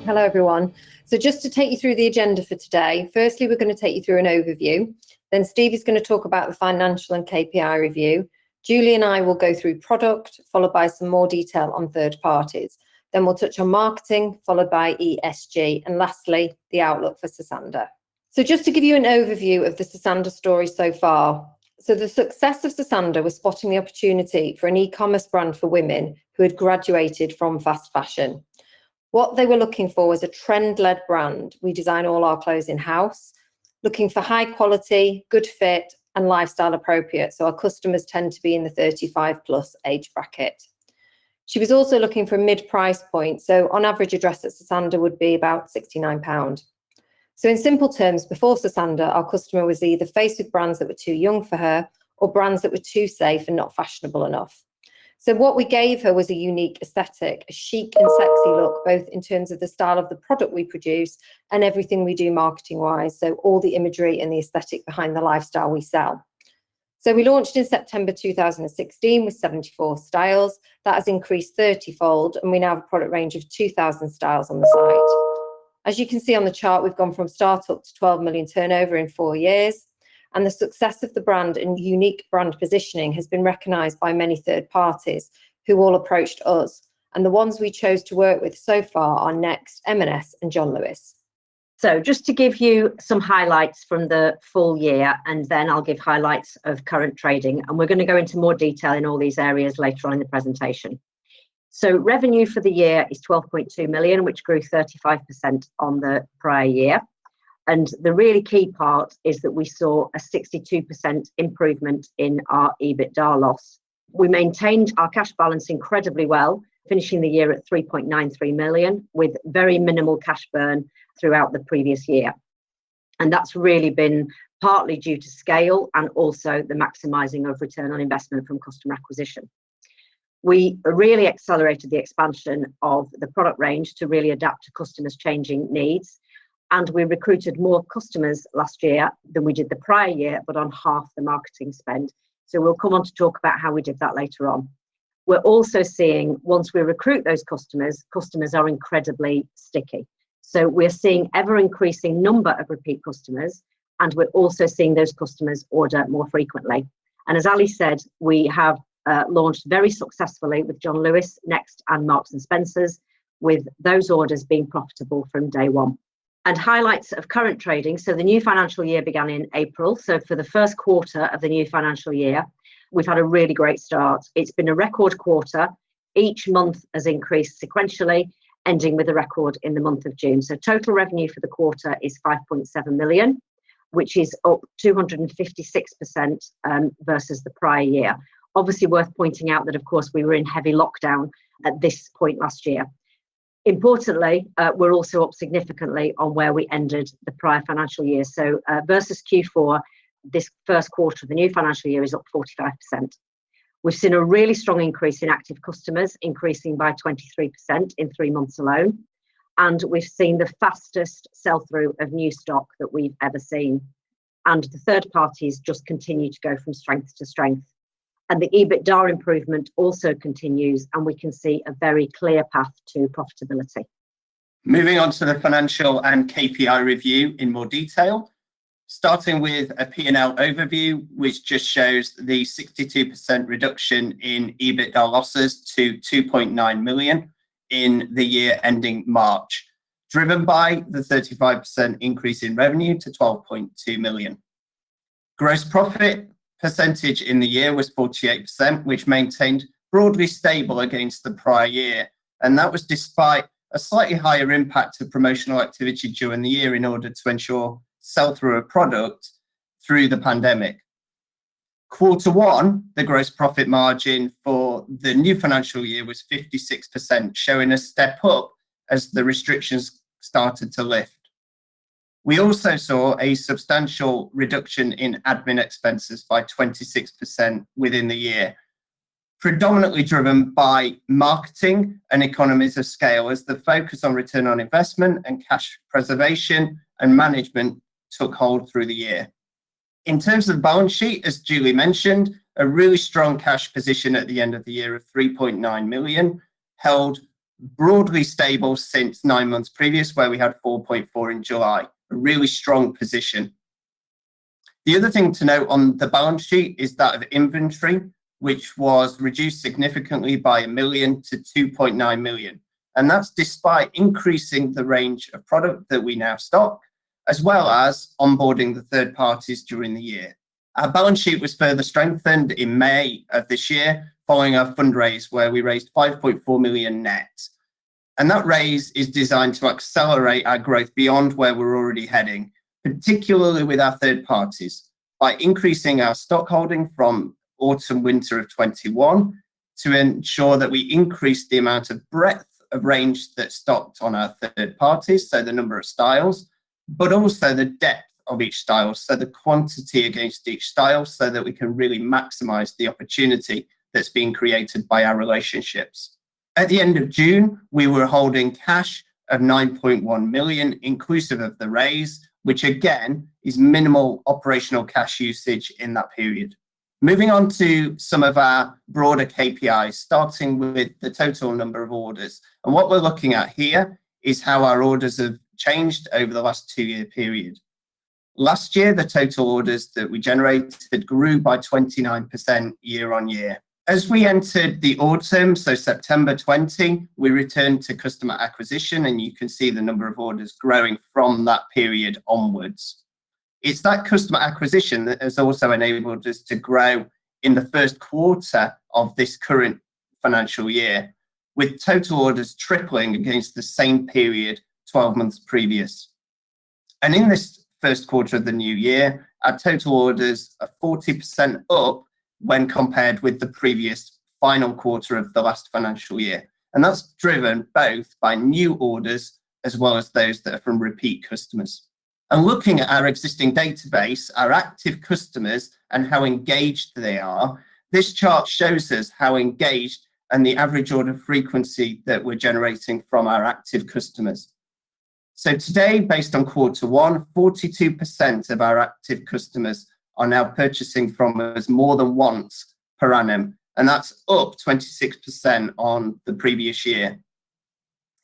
Hello, everyone. So just to take you through the agenda for today, firstly, we're going to take you through an overview. Then Steve is going to talk about the financial and KPI review. Julie and I will go through product, followed by some more detail on third parties. Then we'll touch on marketing, followed by ESG, and lastly, the outlook for Sosandar. So just to give you an overview of the Sosandar story so far. So the success of Sosandar was spotting the opportunity for an e-commerce brand for women who had graduated from fast fashion. What they were looking for was a trend-led brand. We design all our clothes in-house, looking for high quality, good fit, and lifestyle appropriate. So our customers tend to be in the 35 plus age bracket. She was also looking for a mid-price point. So on average, a dress at Sosandar would be about £69. So in simple terms, before Sosandar, our customer was either faced with brands that were too young for her or brands that were too safe and not fashionable enough. So what we gave her was a unique aesthetic, a chic and sexy look, both in terms of the style of the product we produce and everything we do marketing-wise. So all the imagery and the aesthetic behind the lifestyle we sell. So we launched in September 2016 with 74 styles. That has increased 30-fold, and we now have a product range of 2,000 styles on the site. As you can see on the chart, we've gone from startup to 12 million turnover in 4 years. And the success of the brand and unique brand positioning has been recognised by many third parties who all approached us. And the ones we chose to work with so far are Next, M&S and John Lewis. So just to give you some highlights from the full year, and then I'll give highlights of current trading. And we're going to go into more detail in all these areas later on in the presentation. So revenue for the year is 12.2 million, which grew 35% on the prior year. And the really key part is that we saw a 62% improvement in our EBITDA loss. We maintained our cash balance incredibly well, finishing the year at 3.93 million with very minimal cash burn throughout the previous year. And that's really been partly due to scale and also the maximising of return on investment from customer acquisition. We really accelerated the expansion of the product range to really adapt to customers' changing needs. And we recruited more customers last year than we did the prior year, but on half the marketing spend. So we'll come on to talk about how we did that later on. We're also seeing, once we recruit those customers, customers are incredibly sticky. So we're seeing ever increasing number of repeat customers, and we're also seeing those customers order more frequently. And as Ali said, we have launched very successfully with John Lewis, Next and Marks and Spencer's, with those orders being profitable from day one. And highlights of current trading. So the new financial year began in April. So for the first quarter of the new financial year, we've had a really great start. It's been a record quarter. Each month has increased sequentially, ending with a record in the month of June. So total revenue for the quarter is 5.7 million, which is up 256% versus the prior year. Obviously worth pointing out that, of course, we were in heavy lockdown at this point last year. Importantly, we're also up significantly on where we ended the prior financial year. So versus Q4, this first quarter of the new financial year is up 45%. We've seen a really strong increase in active customers, increasing by 23% in 3 months alone. And we've seen the fastest sell-through of new stock that we've ever seen. And the third parties just continue to go from strength to strength. And the EBITDA improvement also continues, and we can see a very clear path to profitability. Moving on to the financial and KPI review in more detail, starting with a P&L overview, which just shows the 62% reduction in EBITDA losses to 2.9 million in the year ending March, driven by the 35% increase in revenue to 12.2 million. Gross profit percentage in the year was 48%, which maintained broadly stable against the prior year. And that was despite a slightly higher impact of promotional activity during the year in order to ensure sell-through of product through the pandemic. Quarter one, the gross profit margin for the new financial year was 56%, showing a step up as the restrictions started to lift. We also saw a substantial reduction in admin expenses by 26% within the year, predominantly driven by marketing and economies of scale as the focus on return on investment and cash preservation and management took hold through the year. In terms of the balance sheet, as Julie mentioned, a really strong cash position at the end of the year of 3.9 million, held broadly stable since 9 months previous, where we had 4.4 in July, a really strong position. The other thing to note on the balance sheet is that of inventory, which was reduced significantly by 1 million to 2.9 million. And that's despite increasing the range of product that we now stock, as well as onboarding the third parties during the year. Our balance sheet was further strengthened in May of this year, following our fundraise, where we raised 5.4 million net. And that raise is designed to accelerate our growth beyond where we're already heading, particularly with our third parties, by increasing our stock holding from autumn winter of 21 to ensure that we increase the amount of breadth of range that's stocked on our third parties, so the number of styles, but also the depth of each style, so the quantity against each style, so that we can really maximize the opportunity that's being created by our relationships. At the end of June, we were holding cash of 9.1 million, inclusive of the raise, which again is minimal operational cash usage in that period. Moving on to some of our broader KPIs, starting with the total number of orders. And what we're looking at here is how our orders have changed over the last 2-year period. Last year, the total orders that we generated grew by 29% year on year. As we entered the autumn, so September 20, we returned to customer acquisition, and you can see the number of orders growing from that period onwards. It's that customer acquisition that has also enabled us to grow in the first quarter of this current financial year, with total orders tripling against the same period 12 months previous. And in this first quarter of the new year, our total orders are 40% up when compared with the previous final quarter of the last financial year. And that's driven both by new orders as well as those that are from repeat customers. And looking at our existing database, our active customers and how engaged they are, this chart shows us how engaged and the average order frequency that we're generating from our active customers. So today, based on Q1, 42% of our active customers are now purchasing from us more than once per annum, and that's up 26% on the previous year.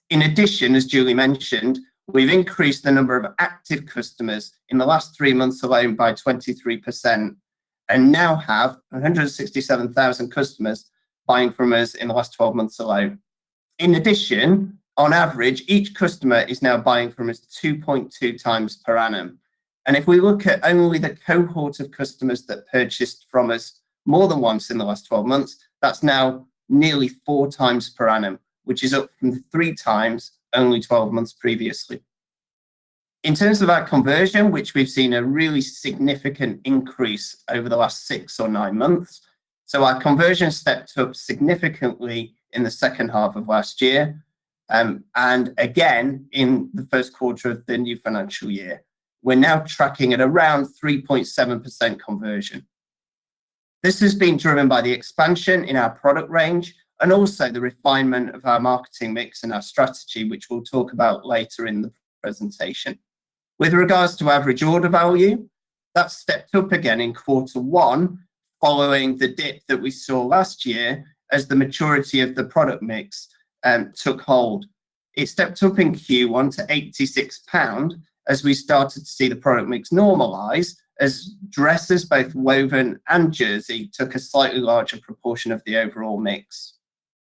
In addition, as Julie mentioned, we've increased the number of active customers in the last 3 months alone by 23%, and now have 167,000 customers buying from us in the last 12 months alone. In addition, on average, each customer is now buying from us 2.2 times per annum. And if we look at only the cohort of customers that purchased from us more than once in the last 12 months, that's now nearly 4 times per annum, which is up from 3 times only 12 months previously. In terms of our conversion, which we've seen a really significant increase over the last 6 or 9 months. So our conversion stepped up significantly in the second half of last year, and again in the first quarter of the new financial year. We're now tracking at around 3.7% conversion. This has been driven by the expansion in our product range and also the refinement of our marketing mix and our strategy, which we'll talk about later in the presentation. With regards to average order value, that stepped up again in Q1, following the dip that we saw last year as the maturity of the product mix took hold. It stepped up in Q1 to £86 as we started to see the product mix normalise, as dresses, both woven and jersey, took a slightly larger proportion of the overall mix.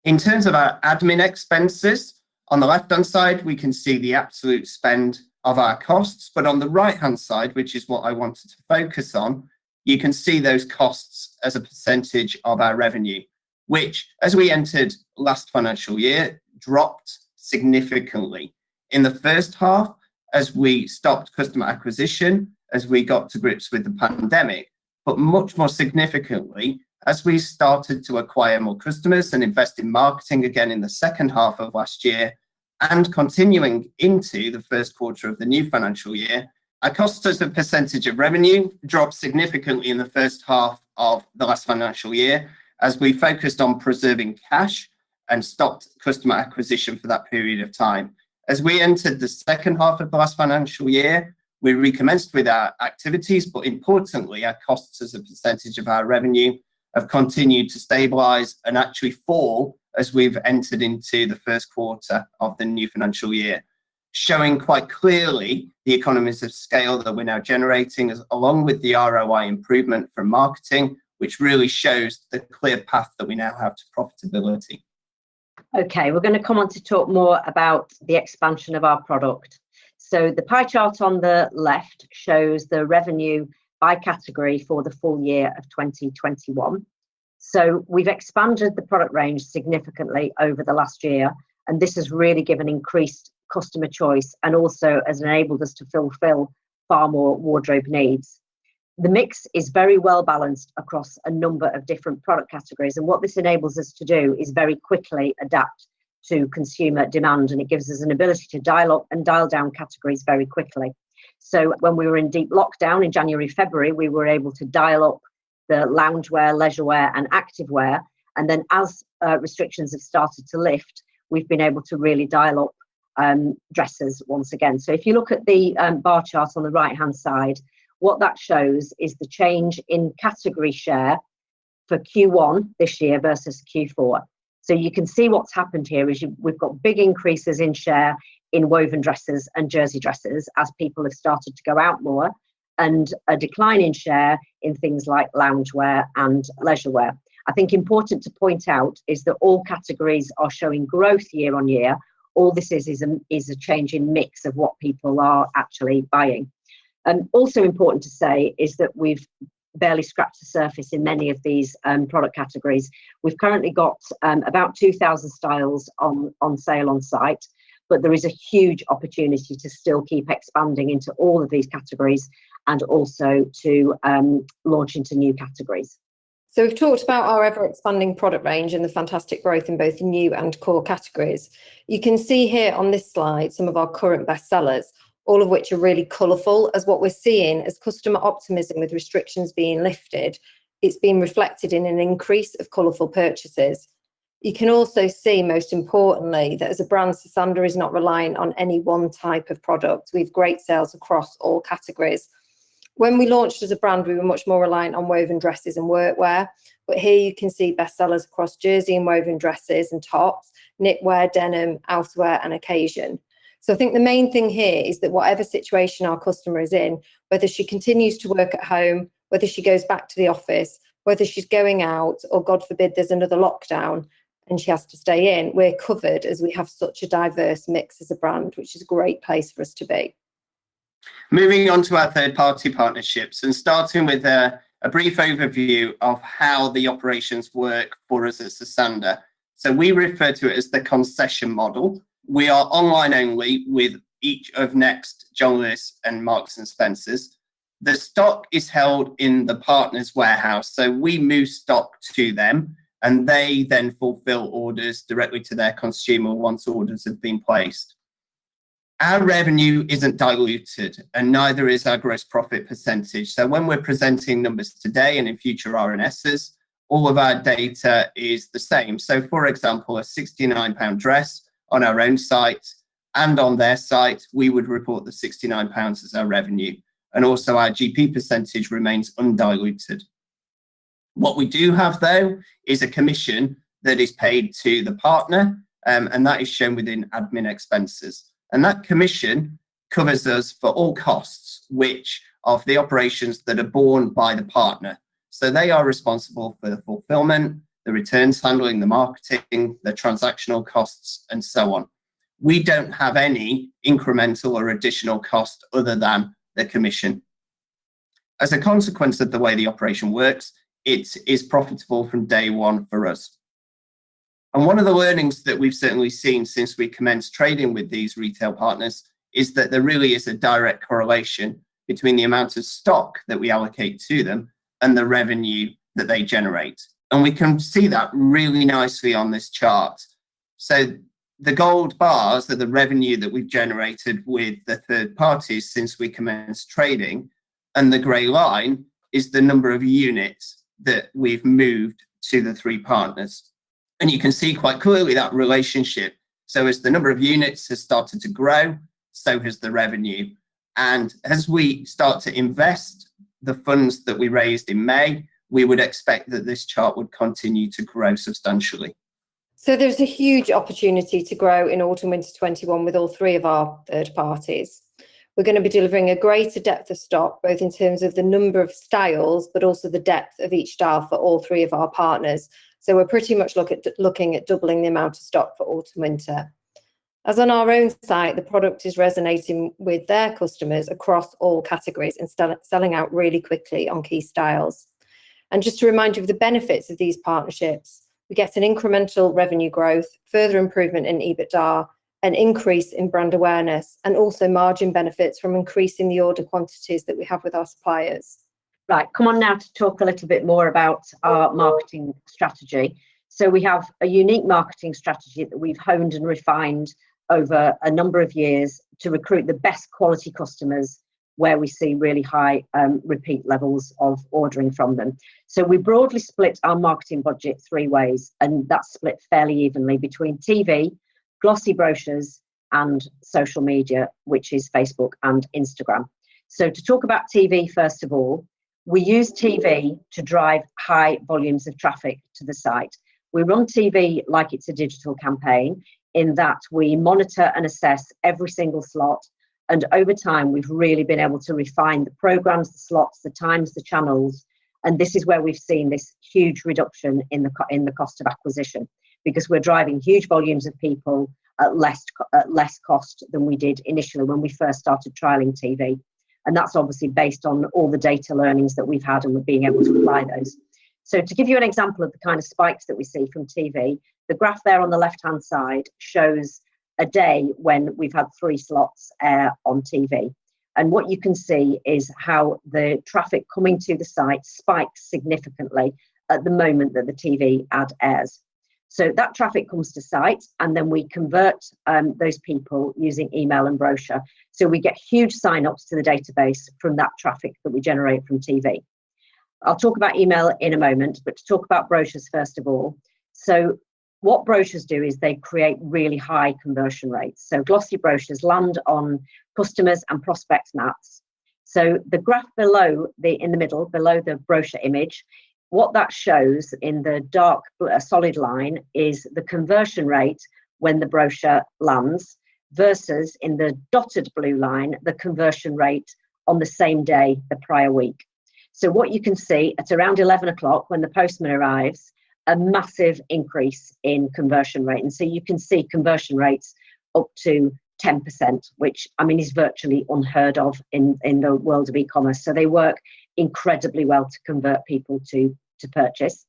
In terms of our admin expenses, on the left-hand side, we can see the absolute spend of our costs, but on the right-hand side, which is what I wanted to focus on, you can see those costs as a percentage of our revenue, which, as we entered last financial year, dropped significantly. In the first half, as we stopped customer acquisition, as we got to grips with the pandemic, but much more significantly, as we started to acquire more customers and invest in marketing again in the second half of last year, and continuing into the first quarter of the new financial year, our costs as a percentage of revenue dropped significantly in the first half of the last financial year, as we focused on preserving cash and stopped customer acquisition for that period of time. As we entered the second half of the last financial year, we recommenced with our activities, but importantly, our costs as a percentage of our revenue have continued to stabilise and actually fall as we've entered into the first quarter of the new financial year, showing quite clearly the economies of scale that we're now generating, along with the ROI improvement from marketing, which really shows the clear path that we now have to profitability. Okay, we're going to come on to talk more about the expansion of our product. So the pie chart on the left shows the revenue by category for the full year of 2021. So we've expanded the product range significantly over the last year, and this has really given increased customer choice and also has enabled us to fulfill far more wardrobe needs. The mix is very well balanced across a number of different product categories, and what this enables us to do is very quickly adapt to consumer demand, and it gives us an ability to dial up and dial down categories very quickly. So when we were in deep lockdown in January, February, we were able to dial up the loungewear, leisurewear and activewear, and then as restrictions have started to lift, we've been able to really dial up dresses once again. So if you look at the bar chart on the right hand side, what that shows is the change in category share for Q1 this year versus Q4. So you can see what's happened here is we've got big increases in share in woven dresses and jersey dresses as people have started to go out more, and a decline in share in things like loungewear and leisurewear. I think important to point out is that all categories are showing growth year on year. All this is a change in mix of what people are actually buying. And also important to say is that we've barely scratched the surface in many of these product categories. We've currently got about 2,000 styles on sale on site, but there is a huge opportunity to still keep expanding into all of these categories and also to launch into new categories. So we've talked about our ever-expanding product range and the fantastic growth in both new and core categories. You can see here on this slide some of our current bestsellers, all of which are really colourful, as what we're seeing as customer optimism with restrictions being lifted, it's been reflected in an increase of colourful purchases. You can also see, most importantly, that as a brand, Sosandar is not reliant on any one type of product. We have great sales across all categories. When we launched as a brand, we were much more reliant on woven dresses and workwear, but here you can see bestsellers across jersey and woven dresses and tops, knitwear, denim, outerwear and occasion. So I think the main thing here is that whatever situation our customer is in, whether she continues to work at home, whether she goes back to the office, whether she's going out, or God forbid there's another lockdown and she has to stay in, we're covered as we have such a diverse mix as a brand, which is a great place for us to be. Moving on to our third-party partnerships and starting with a brief overview of how the operations work for us at Sosandar. So we refer to it as the concession model. We are online only with each of Next, John Lewis and Marks and Spencer's. The stock is held in the partner's warehouse. So we move stock to them and they then fulfill orders directly to their consumer once orders have been placed. Our revenue isn't diluted and neither is our gross profit percentage. So when we're presenting numbers today and in future RNSs, all of our data is the same. So for example, a £69 dress on our own site and on their site, we would report the £69 as our revenue. And also our GP percentage remains undiluted. What we do have though is a commission that is paid to the partner and that is shown within admin expenses. And that commission covers us for all costs, which of the operations that are borne by the partner. So they are responsible for the fulfillment, the returns handling, the marketing, the transactional costs, and so on. We don't have any incremental or additional cost other than the commission. As a consequence of the way the operation works, it is profitable from day one for us. And one of the learnings that we've certainly seen since we commenced trading with these retail partners is that there really is a direct correlation between the amount of stock that we allocate to them and the revenue that they generate. And we can see that really nicely on this chart. So the gold bars are the revenue that we've generated with the third parties since we commenced trading. And the grey line is the number of units that we've moved to the three partners. And you can see quite clearly that relationship. So as the number of units has started to grow, so has the revenue. And as we start to invest the funds that we raised in May, we would expect that this chart would continue to grow substantially. So there's a huge opportunity to grow in autumn winter 21 with all three of our third parties. We're going to be delivering a greater depth of stock, both in terms of the number of styles, but also the depth of each style for all three of our partners. So we're pretty much looking at doubling the amount of stock for autumn winter. As on our own site, the product is resonating with their customers across all categories and selling out really quickly on key styles. And just to remind you of the benefits of these partnerships, we get an incremental revenue growth, further improvement in EBITDA, an increase in brand awareness, and also margin benefits from increasing the order quantities that we have with our suppliers. Right, come on now to talk a little bit more about our marketing strategy. So we have a unique marketing strategy that we've honed and refined over a number of years to recruit the best quality customers where we see really high repeat levels of ordering from them. So we broadly split our marketing budget three ways, and that's split fairly evenly between TV, glossy brochures, and social media, which is Facebook and Instagram. So to talk about TV, first of all, we use TV to drive high volumes of traffic to the site. We run TV like it's a digital campaign, in that we monitor and assess every single slot. And over time, we've really been able to refine the programs, the slots, the times, the channels. And this is where we've seen this huge reduction in the cost of acquisition, because we're driving huge volumes of people at less cost than we did initially when we first started trialing TV. And that's obviously based on all the data learnings that we've had and we're being able to apply those. So to give you an example of the kind of spikes that we see from TV, the graph there on the left-hand side shows a day when we've had 3 slots air on TV. And what you can see is how the traffic coming to the site spikes significantly at the moment that the TV ad airs. So that traffic comes to site, and then we convert those people using email and brochure. So we get huge sign-ups to the database from that traffic that we generate from TV. I'll talk about email in a moment, but to talk about brochures first of all. So what brochures do is they create really high conversion rates. So glossy brochures land on customers and prospects maps. So the graph below, in the middle, below the brochure image, what that shows in the dark solid line is the conversion rate when the brochure lands, versus in the dotted blue line, the conversion rate on the same day the prior week. So what you can see at around 11 o'clock when the postman arrives, a massive increase in conversion rate. And so you can see conversion rates up to 10%, which I mean is virtually unheard of in the world of e-commerce. So they work incredibly well to convert people to purchase.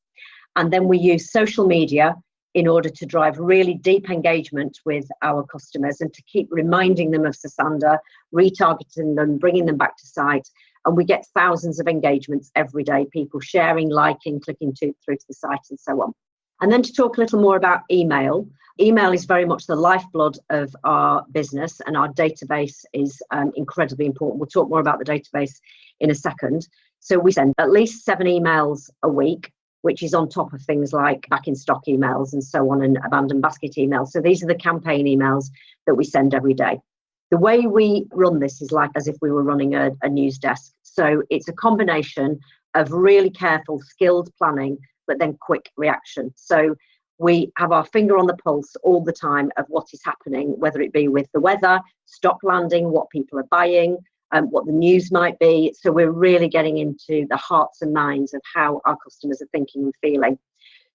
And then we use social media in order to drive really deep engagement with our customers and to keep reminding them of Sosandar, retargeting them, bringing them back to site. And we get thousands of engagements every day, people sharing, liking, clicking through to the site and so on. And then to talk a little more about email. Email is very much the lifeblood of our business, and our database is incredibly important. We'll talk more about the database in a second. So we send at least 7 emails a week, which is on top of things like back in stock emails and so on, and abandoned basket emails. So these are the campaign emails that we send every day. The way we run this is like as if we were running a news desk. So it's a combination of really careful, skilled planning, but then quick reaction. So we have our finger on the pulse all the time of what is happening, whether it be with the weather, stock landing, what people are buying, what the news might be. So we're really getting into the hearts and minds of how our customers are thinking and feeling.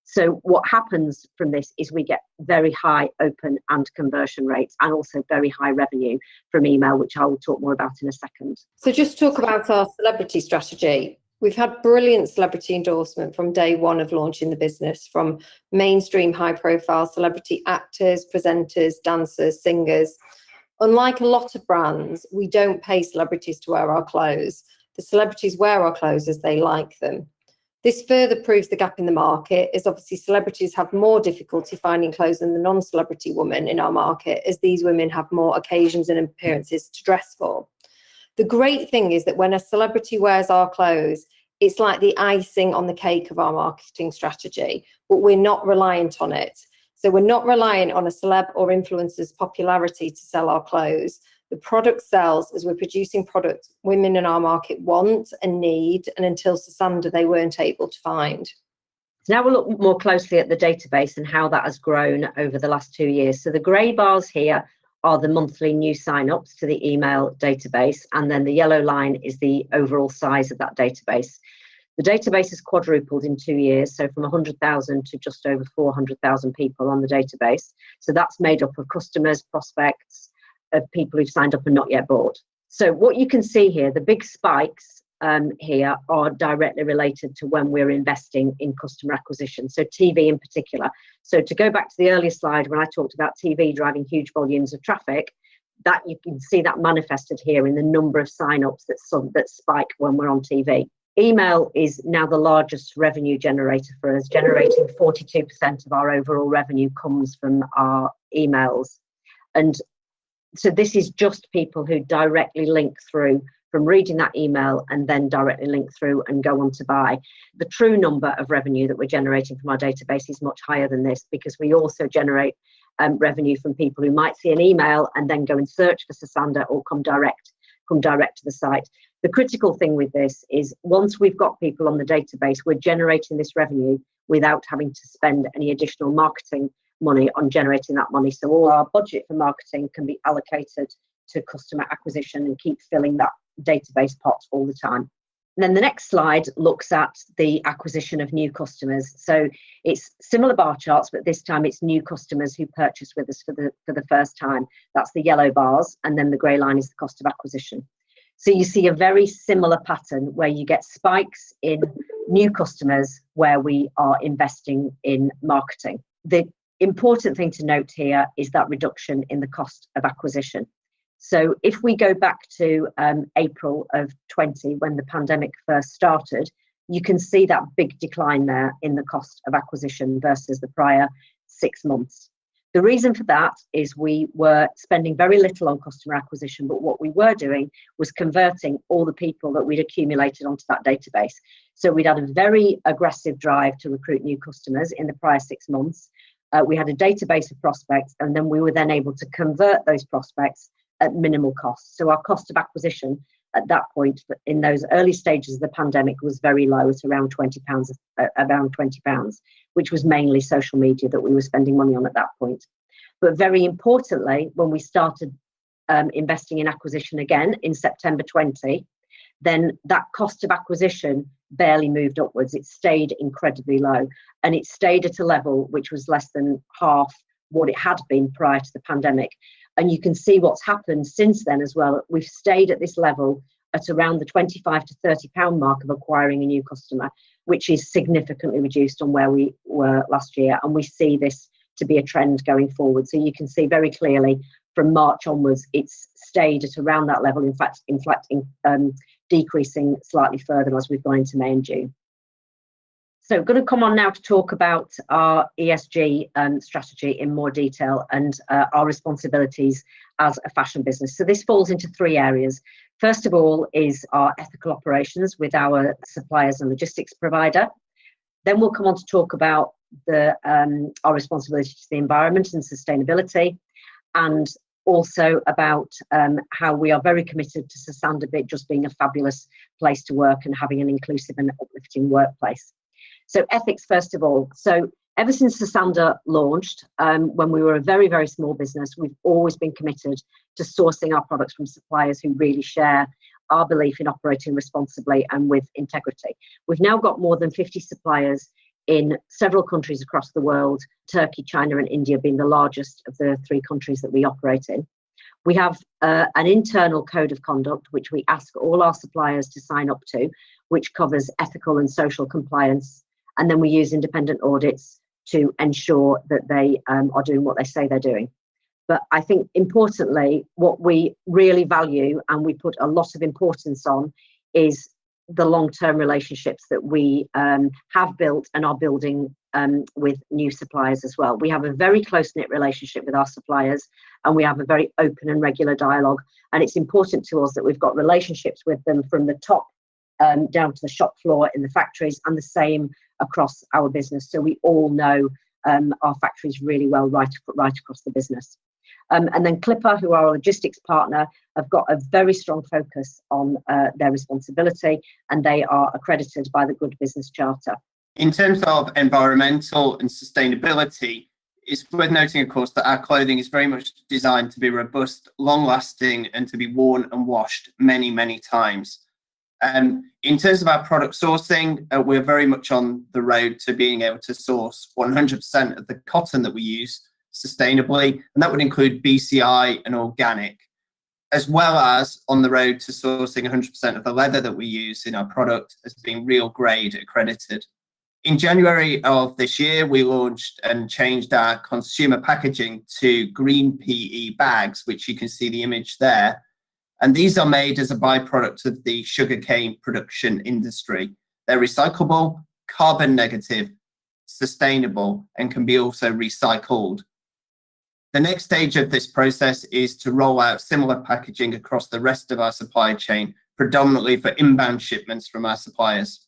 So what happens from this is we get very high open and conversion rates, and also very high revenue from email, which I will talk more about in a second. So just talk about our celebrity strategy. We've had brilliant celebrity endorsement from day one of launching the business, from mainstream high-profile celebrity actors, presenters, dancers, singers. Unlike a lot of brands, we don't pay celebrities to wear our clothes. The celebrities wear our clothes as they like them. This further proves the gap in the market, as obviously celebrities have more difficulty finding clothes than the non-celebrity woman in our market, as these women have more occasions and appearances to dress for. The great thing is that when a celebrity wears our clothes, it's like the icing on the cake of our marketing strategy, but we're not reliant on it. So we're not reliant on a celeb or influencer's popularity to sell our clothes. The product sells as we're producing products women in our market want and need, and until Sosandar they weren't able to find. So now we'll look more closely at the database and how that has grown over the last 2 years. So the grey bars here are the monthly new sign-ups to the email database, and then the yellow line is the overall size of that database. The database has quadrupled in 2 years, so from 100,000 to just over 400,000 people on the database. So that's made up of customers, prospects, of people who've signed up and not yet bought. So what you can see here, the big spikes here are directly related to when we're investing in customer acquisition, so TV in particular. So to go back to the earlier slide when I talked about TV driving huge volumes of traffic, that you can see that manifested here in the number of sign-ups that spike when we're on TV. Email is now the largest revenue generator for us, generating 42% of our overall revenue comes from our emails. And so this is just people who directly link through from reading that email and then directly link through and go on to buy. The true number of revenue that we're generating from our database is much higher than this, because we also generate revenue from people who might see an email and then go and search for Sosandar or come direct to the site. The critical thing with this is once we've got people on the database, we're generating this revenue without having to spend any additional marketing money on generating that money. So all our budget for marketing can be allocated to customer acquisition and keep filling that database pot all the time. And then the next slide looks at the acquisition of new customers. So it's similar bar charts, but this time it's new customers who purchase with us for the first time. That's the yellow bars, and then the grey line is the cost of acquisition. So you see a very similar pattern where you get spikes in new customers where we are investing in marketing. The important thing to note here is that reduction in the cost of acquisition. So if we go back to April of 20, when the pandemic first started, you can see that big decline there in the cost of acquisition versus the prior 6 months. The reason for that is we were spending very little on customer acquisition, but what we were doing was converting all the people that we'd accumulated onto that database. So we'd had a very aggressive drive to recruit new customers in the prior 6 months. We had a database of prospects, and then we were then able to convert those prospects at minimal cost. So our cost of acquisition at that point, in those early stages of the pandemic, was very low at around £20, which was mainly social media that we were spending money on at that point. But very importantly, when we started investing in acquisition again in September 20, then that cost of acquisition barely moved upwards. It stayed incredibly low, and it stayed at a level which was less than half what it had been prior to the pandemic. And you can see what's happened since then as well. We've stayed at this level at around the £25 to £30 mark of acquiring a new customer, which is significantly reduced on where we were last year. And we see this to be a trend going forward. So you can see very clearly from March onwards, it's stayed at around that level, in fact, decreasing slightly further as we've gone into May and June. So I'm going to come on now to talk about our ESG strategy in more detail and our responsibilities as a fashion business. So this falls into 3 areas. First of all is our ethical operations with our suppliers and logistics provider. Then we'll come on to talk about our responsibility to the environment and sustainability, and also about how we are very committed to Sosandar just being a fabulous place to work and having an inclusive and uplifting workplace. So ethics, first of all. So ever since Sosandar launched, when we were a very, very small business, we've always been committed to sourcing our products from suppliers who really share our belief in operating responsibly and with integrity. We've now got more than 50 suppliers in several countries across the world, Turkey, China and India being the largest of the 3 countries that we operate in. We have an internal code of conduct, which we ask all our suppliers to sign up to, which covers ethical and social compliance. And then we use independent audits to ensure that they are doing what they say they're doing. But I think importantly, what we really value and we put a lot of importance on is the long-term relationships that we have built and are building with new suppliers as well. We have a very close-knit relationship with our suppliers, and we have a very open and regular dialogue. And it's important to us that we've got relationships with them from the top down to the shop floor in the factories, and the same across our business. So we all know our factories really well right across the business. And then Clipper, who are our logistics partner, have got a very strong focus on their responsibility, and they are accredited by the Good Business Charter. In terms of environmental and sustainability, it's worth noting, of course, that our clothing is very much designed to be robust, long-lasting, and to be worn and washed many, many times. In terms of our product sourcing, we're very much on the road to being able to source 100% of the cotton that we use sustainably, and that would include BCI and organic, as well as on the road to sourcing 100% of the leather that we use in our product as being real grade accredited. In January of this year, we launched and changed our consumer packaging to green PE bags, which you can see the image there. And these are made as a byproduct of the sugarcane production industry. They're recyclable, carbon negative, sustainable, and can be also recycled. The next stage of this process is to roll out similar packaging across the rest of our supply chain, predominantly for inbound shipments from our suppliers.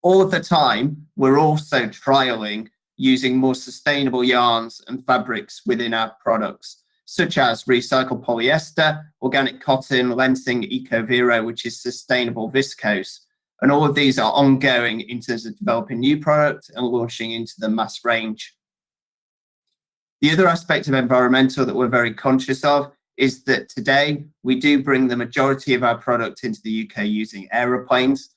All of the time, we're also trialing using more sustainable yarns and fabrics within our products, such as recycled polyester, organic cotton, Lensing EcoVero, which is sustainable viscose. And all of these are ongoing in terms of developing new products and launching into the mass range. The other aspect of environmental that we're very conscious of is that today we do bring the majority of our product into the UK using aeroplanes,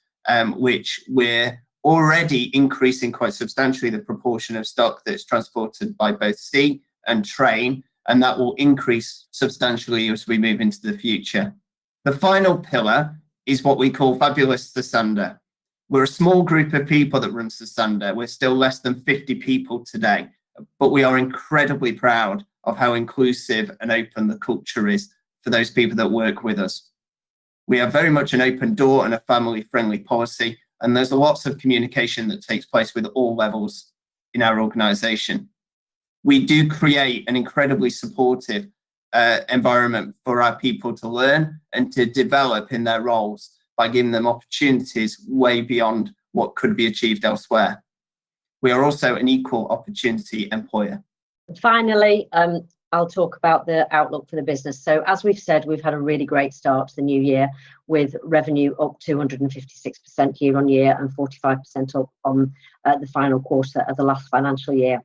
which we're already increasing quite substantially the proportion of stock that's transported by both sea and train, and that will increase substantially as we move into the future. The final pillar is what we call Fabulous Sosandar. We're a small group of people that run Sosandar. We're still less than 50 people today, but we are incredibly proud of how inclusive and open the culture is for those people that work with us. We have very much an open door and a family-friendly policy, and there's lots of communication that takes place with all levels in our organisation. We do create an incredibly supportive environment for our people to learn and to develop in their roles by giving them opportunities way beyond what could be achieved elsewhere. We are also an equal opportunity employer. Finally, I'll talk about the outlook for the business. So as we've said, we've had a really great start to the new year with revenue up 256% year on year and 45% up on the final quarter of the last financial year.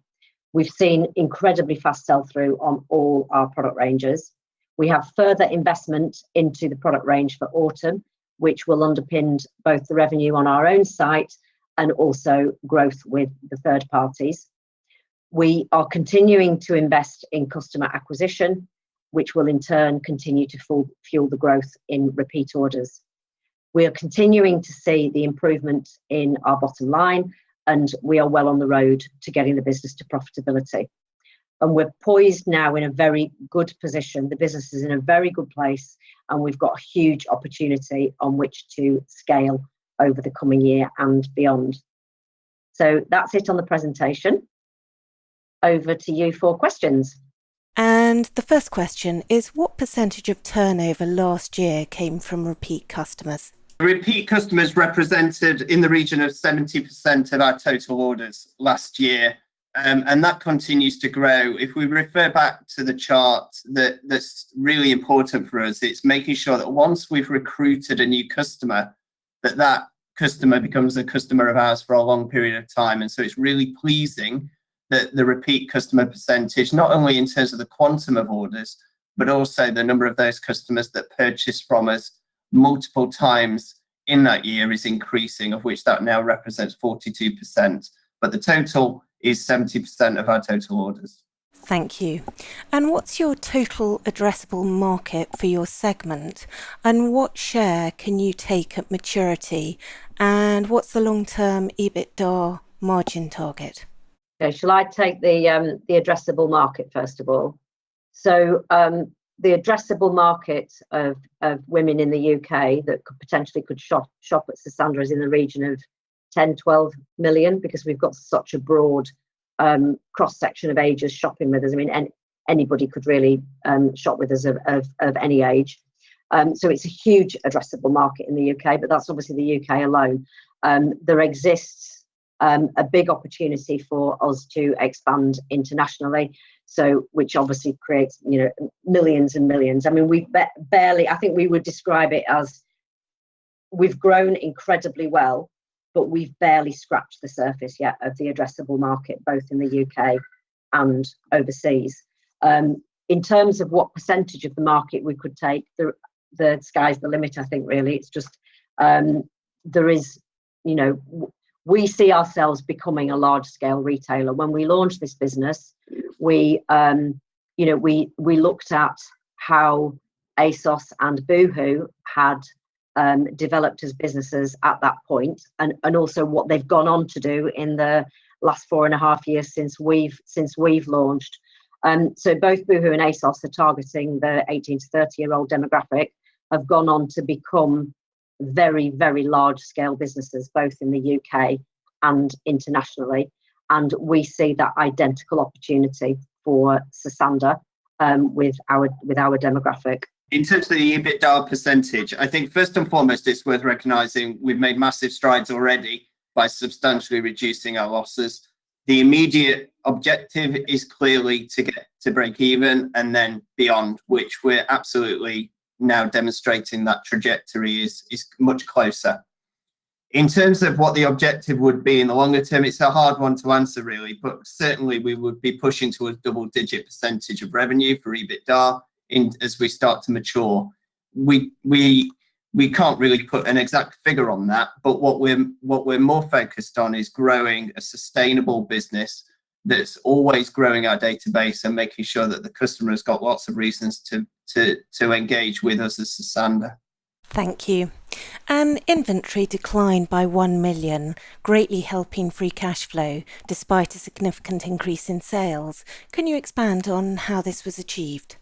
We've seen incredibly fast sell-through on all our product ranges. We have further investment into the product range for autumn, which will underpin both the revenue on our own site and also growth with the third parties. We are continuing to invest in customer acquisition, which will in turn continue to fuel the growth in repeat orders. We are continuing to see the improvement in our bottom line, and we are well on the road to getting the business to profitability. And we're poised now in a very good position. The business is in a very good place, and we've got a huge opportunity on which to scale over the coming year and beyond. So that's it on the presentation. Over to you for questions. And the first question is, what percentage of turnover last year came from repeat customers? Repeat customers represented in the region of 70% of our total orders last year, and that continues to grow. If we refer back to the chart that's really important for us, it's making sure that once we've recruited a new customer, that customer becomes a customer of ours for a long period of time. And so it's really pleasing that the repeat customer percentage, not only in terms of the quantum of orders, but also the number of those customers that purchase from us multiple times in that year is increasing, of which that now represents 42%. But the total is 70% of our total orders. Thank you. And what's your total addressable market for your segment? And what share can you take at maturity? And what's the long-term EBITDA margin target? Okay, shall I take the addressable market first of all? So the addressable market of women in the UK that potentially could shop at Sosandar is in the region of 10-12 million, because we've got such a broad cross-section of ages shopping with us. I mean, anybody could really shop with us of any age. So it's a huge addressable market in the UK, but that's obviously the UK alone. There exists a big opportunity for us to expand internationally, so which obviously creates, millions and millions. I mean, we've barely, I think we would describe it as we've grown incredibly well, but we've barely scratched the surface yet of the addressable market, both in the UK and overseas. In terms of what percentage of the market we could take, the sky's the limit, I think, really. It's just, there is, you know, we see ourselves becoming a large scale retailer. When we launched this business, we looked at how ASOS and Boohoo had developed as businesses at that point, and also what they've gone on to do in the last 4.5 years since we've launched. So both Boohoo and ASOS are targeting the 18 to 30-year-old demographic, have gone on to become very, very large scale businesses, both in the UK and internationally. And we see that identical opportunity for Sosandar with our demographic. In terms of the EBITDA percentage, I think first and foremost, it's worth recognising we've made massive strides already by substantially reducing our losses. The immediate objective is clearly to get to break even and then beyond, which we're absolutely now demonstrating that trajectory is much closer. In terms of what the objective would be in the longer term, it's a hard one to answer really, but certainly we would be pushing to a double-digit percentage of revenue for EBITDA as we start to mature. We can't really put an exact figure on that, but what we're more focused on is growing a sustainable business that's always growing our database and making sure that the customer has got lots of reasons to engage with us as Sosandar. Thank you. And inventory declined by 1 million, greatly helping free cash flow despite a significant increase in sales. Can you expand on how this was achieved?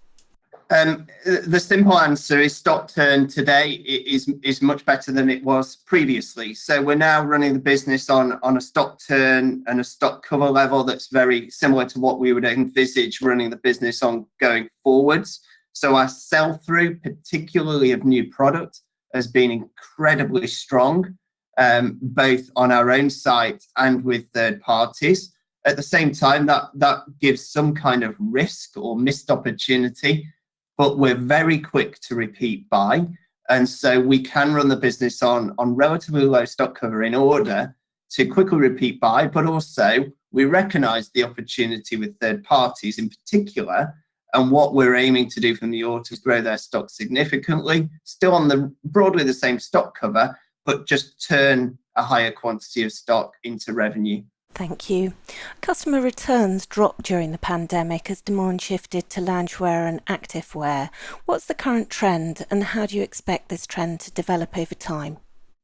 The simple answer is stock turn today is much better than it was previously. So we're now running the business on a stock turn and a stock cover level that's very similar to what we would envisage running the business on going forwards. So our sell-through, particularly of new product, has been incredibly strong, both on our own site and with third parties. At the same time, that gives some kind of risk or missed opportunity, but we're very quick to repeat buy. And so we can run the business on relatively low stock cover in order to quickly repeat buy, but also we recognise the opportunity with third parties in particular. And what we're aiming to do from the autumn is grow their stock significantly, still on broadly the same stock cover, but just turn a higher quantity of stock into revenue. Thank you. Customer returns dropped during the pandemic as demand shifted to loungewear and activewear. What's the current trend and how do you expect this trend to develop over time?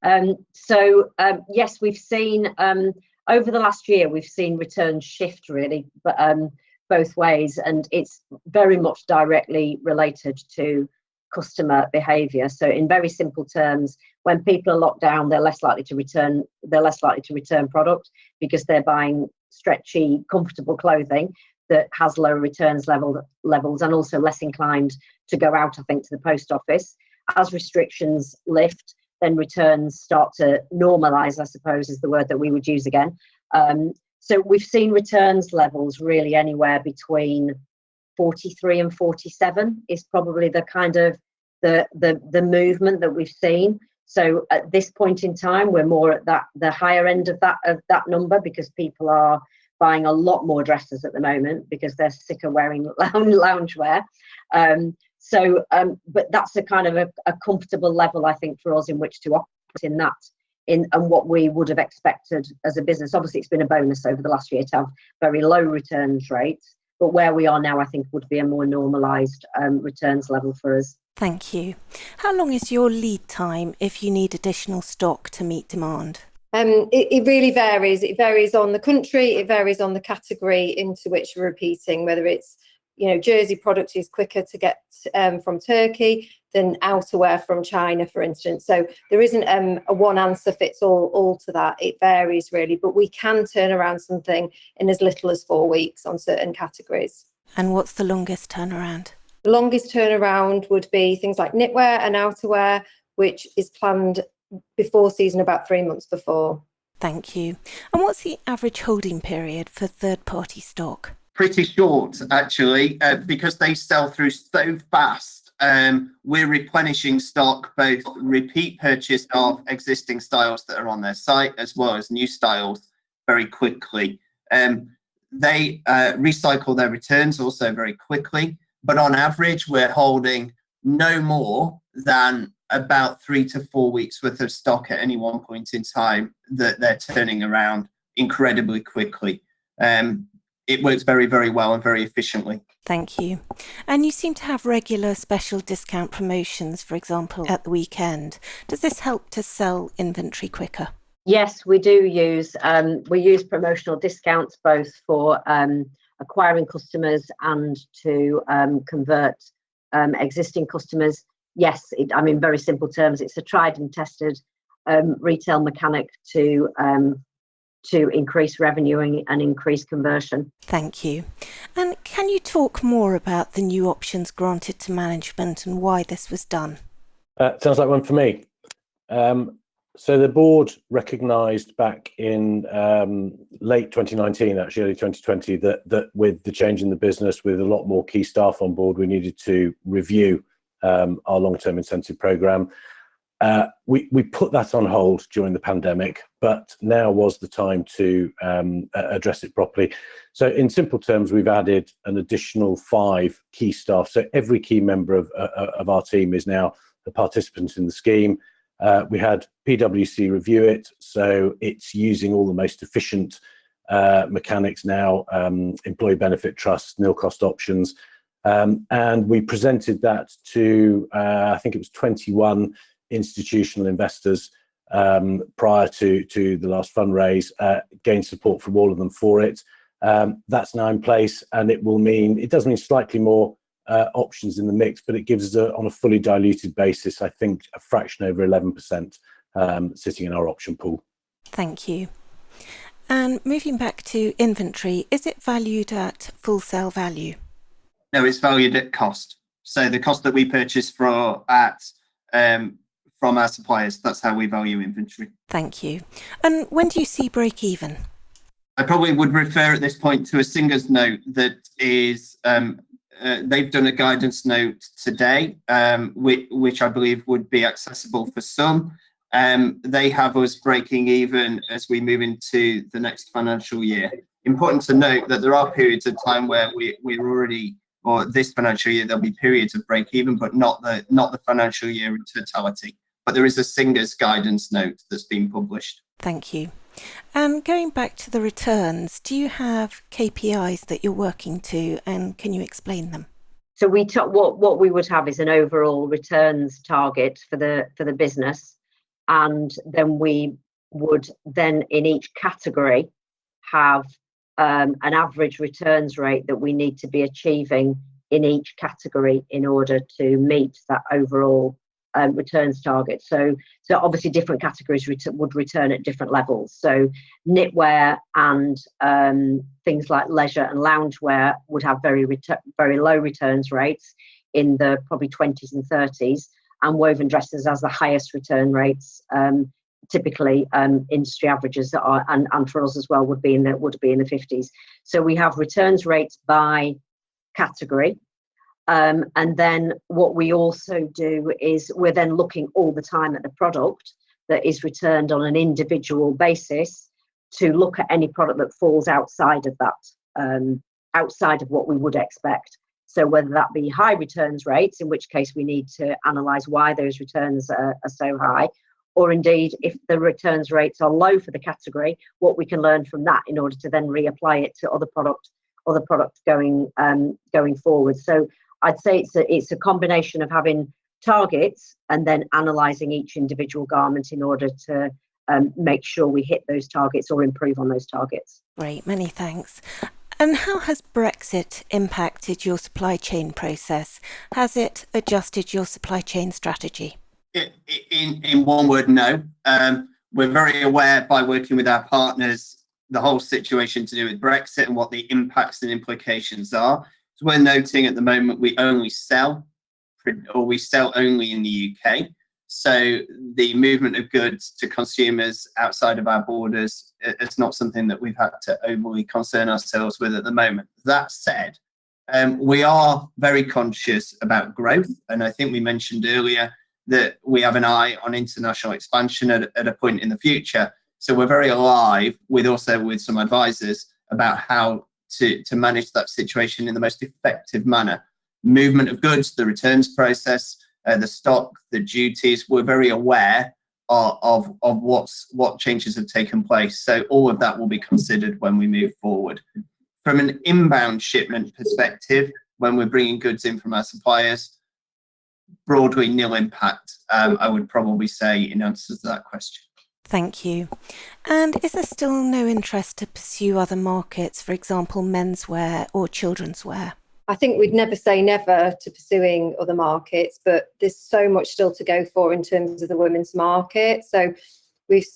Yes, we've seen over the last year, we've seen returns shift really, but both ways, and it's very much directly related to customer behaviour. So in very simple terms, when people are locked down, they're less likely to return product because they're buying stretchy, comfortable clothing that has low returns levels and also less inclined to go out, I think, to the post office. As restrictions lift, then returns start to normalise, I suppose is the word that we would use again. So we've seen returns levels really anywhere between 43 and 47 is probably the kind of the movement that we've seen. So at this point in time, we're more at the higher end of that number because people are buying a lot more dresses at the moment because they're sick of wearing loungewear. But that's a kind of a comfortable level, I think, for us in which to operate in that. And what we would have expected as a business. Obviously, it's been a bonus over the last year to have very low returns rates, but where we are now, I think, would be a more normalised returns level for us. Thank you. How long is your lead time if you need additional stock to meet demand? It really varies. It varies on the country, it varies on the category into which we're repeating, whether it's, jersey product is quicker to get from Turkey than outerwear from China, for instance. So there isn't a one answer fits all to that. It varies really, but we can turn around something in as little as 4 weeks on certain categories. And what's the longest turnaround? The longest turnaround would be things like knitwear and outerwear, which is planned before season, about 3 months before. Thank you. And what's the average holding period for third-party stock? Pretty short, actually, because they sell through so fast. we're replenishing stock, both repeat purchase of existing styles that are on their site, as well as new styles, very quickly. They recycle their returns also very quickly, but on average, we're holding no more than about 3 to 4 weeks worth of stock at any one point in time that they're turning around incredibly quickly. It works very, very well and very efficiently. Thank you. And you seem to have regular special discount promotions, for example, at the weekend. Does this help to sell inventory quicker? Yes, we do use promotional discounts both for acquiring customers and to convert existing customers. Yes, in very simple terms, it's a tried and tested retail mechanic to increase revenue and increase conversion. Thank you. And can you talk more about the new options granted to management and why this was done? Sounds like one for me. So the board recognised back in late 2019, actually early 2020, that with the change in the business, with a lot more key staff on board, we needed to review our long-term incentive programme. We put that on hold during the pandemic, but now was the time to address it properly. So in simple terms, we've added an additional 5 key staff. So every key member of our team is now a participant in the scheme. We had PwC review it, so it's using all the most efficient mechanics now, employee benefit trusts, nil cost options. And we presented that to, I think it was 21 institutional investors prior to the last fundraise, gained support from all of them for it. That's now in place, and it does mean slightly more options in the mix, but it gives us, on a fully diluted basis, I think a fraction over 11% sitting in our option pool. Thank you. And moving back to inventory, is it valued at full sale value? No, it's valued at cost. So the cost that we purchase from our suppliers, that's how we value inventory. Thank you. And when do you see break even? I probably would refer at this point to a Singer's note that is, they've done a guidance note today, which I believe would be accessible for some. They have us breaking even as we move into the next financial year. Important to note that there are periods of time where we're already, or this financial year, there'll be periods of break even, but not the financial year in totality. But there is a Singer's guidance note that's been published. Thank you. And going back to the returns, do you have KPIs that you're working to, and can you explain them? So what we would have is an overall returns target for the business, and then we would in each category have an average returns rate that we need to be achieving in each category in order to meet that overall returns target. So obviously different categories would return at different levels. So knitwear and things like leisure and loungewear would have very low returns rates in the probably 20s and 30s, and woven dresses has the highest return rates. Typically industry averages and for us as well would be in the 50s. So we have returns rates by category. And then what we also do is we're then looking all the time at the product that is returned on an individual basis to look at any product that falls outside of that, outside of what we would expect. So whether that be high returns rates, in which case we need to analyse why those returns are so high, or indeed if the returns rates are low for the category, what we can learn from that in order to then reapply it to other product going forward. So I'd say it's a combination of having targets and then analysing each individual garment in order to make sure we hit those targets or improve on those targets. Great, many thanks. And how has Brexit impacted your supply chain process? Has it adjusted your supply chain strategy? In one word, no. We're very aware by working with our partners the whole situation to do with Brexit and what the impacts and implications are. So we're noting at the moment we sell only in the UK. So the movement of goods to consumers outside of our borders is not something that we've had to overly concern ourselves with at the moment. That said, We are very conscious about growth, and I think we mentioned earlier that we have an eye on international expansion at a point in the future. So we're very alive with some advisors about how to manage that situation in the most effective manner. Movement of goods, the returns process, the stock, the duties, we're very aware of what changes have taken place. So all of that will be considered when we move forward. From an inbound shipment perspective, when we're bringing goods in from our suppliers, broadly nil impact, I would probably say, in answer to that question. Thank you. And is there still no interest to pursue other markets, for example, menswear or children's wear? I think we'd never say never to pursuing other markets, but there's so much still to go for in terms of the women's market. So we've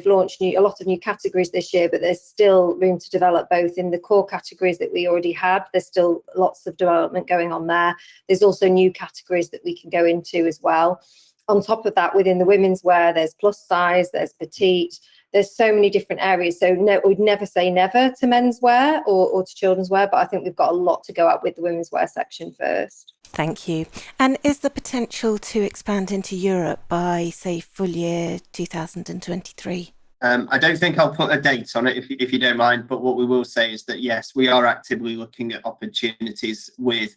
launched a lot of new categories this year, but there's still room to develop both in the core categories that we already had. There's still lots of development going on there. There's also new categories that we can go into as well. On top of that, within the women's wear, there's plus size, there's petite, there's so many different areas. So no, we'd never say never to menswear or to children's wear, but I think we've got a lot to go at with the women's wear section first. Thank you. And is the potential to expand into Europe by, say, full year 2023? I don't think I'll put a date on it, if you don't mind, but what we will say is that, yes, we are actively looking at opportunities with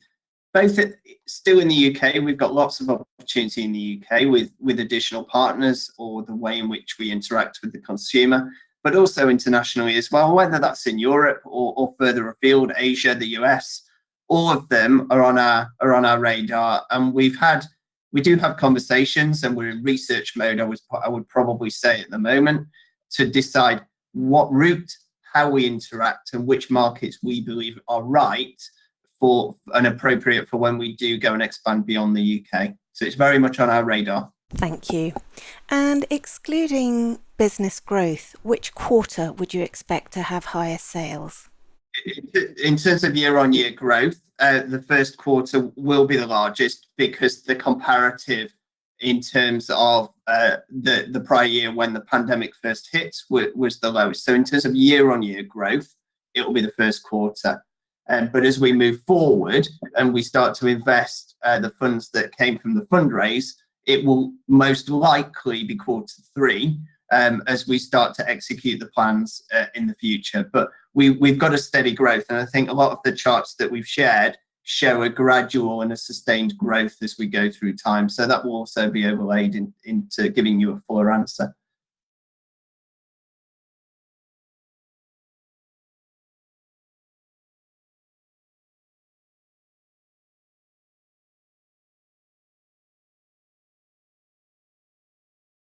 both still in the UK. We've got lots of opportunity in the UK with additional partners or the way in which we interact with the consumer, but also internationally as well, whether that's in Europe or further afield, Asia, the US. All of them are on our radar, and we do have conversations, and we're in research mode, I would probably say at the moment, to decide what route, how we interact, and which markets we believe are right for and appropriate for when we do go and expand beyond the UK. So it's very much on our radar. Thank you. And excluding business growth, which quarter would you expect to have higher sales? In terms of year-on-year growth, the first quarter will be the largest because the comparative in terms of the prior year when the pandemic first hit was the lowest. So in terms of year-on-year growth, it will be the first quarter. But as we move forward and we start to invest the funds that came from the fundraise, it will most likely be quarter three as we start to execute the plans in the future. But we've got a steady growth, and I think a lot of the charts that we've shared show a gradual and a sustained growth as we go through time. So that will also be overlaid into giving you a fuller answer.